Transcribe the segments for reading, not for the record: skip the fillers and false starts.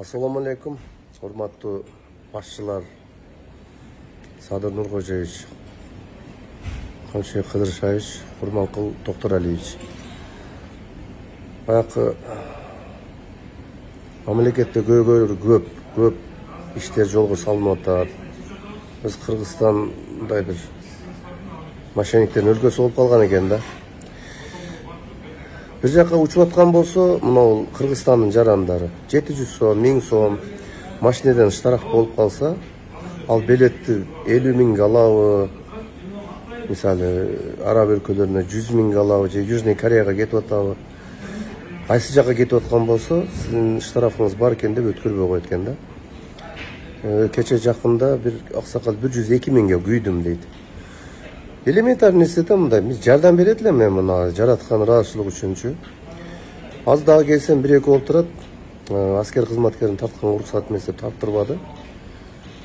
Assalamu alaikum, hormatlı başçılar, Sadır Nurkojevich, Hamşe Kıdırşayevich, Hurmanqul Doktor Aliyevich. Bayaqı mamlakatda көп işler жолго салынып атат. Biz Kırgızstan'da bir maşeniklerin өлкөсү болуп калган экен да. Bir жака учуп аткан болсо, мына Кыргызстандын жарандары 700 сом, 1000 сом машинеден штраф болуп калса, ал билетти 50 миңге алабы, мисалы араб өлкөлөрүнө 100 миңге алабы, же Южный Кореяга кетип атабы. Кайсы жака кетип аткан болсо, сиздин штрафыңыз бар экен деп өткөрбөй коет экен да. Кече жакында бир аксакал 102 миңге күйдүм дейт. Элементарный нерсе мындай, биз жардам берет элем мен мына жараткан ыраазычылык үчүнчү. Аз дагы келсем 1-2 болуп турат. Аскер кызматкерин тарткан уруксат эмес деп тарттырбады.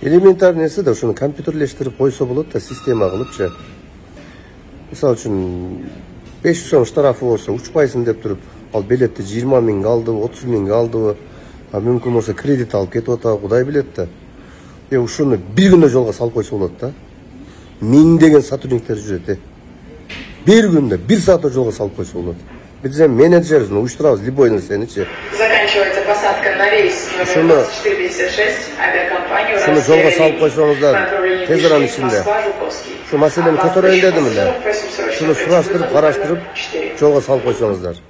Элементарный нерсе да ушуну компьютерлештирип койсо болот да, система кылыпчы. Мисалы үчүн 500 сом штрафы болсо, учпайсың деп туруп, ал билетти 20 миңге алдыбы, 30 миңге алдыбы, мүмкүн болсо кредит алып кетип атабы, Кудай билет да. Ушуну бир күндө жолго салып койсо болот да. Миңдеген сотрудниктер жүрөт. Bir günde 1 saat жолго салып койсо болот. Биз эми менеджербиз, уюштурабыз любой нерсени-чи. Заканчивается посадка на рейс номер 2456 авиакомпании Россия. Шуну жолго салып койсоңуздар, тез аран ичинде. Şu маселени көтөрөйүн дедим эле. Шуну сураштырып, караштырып, жолго салып койсоңуздар.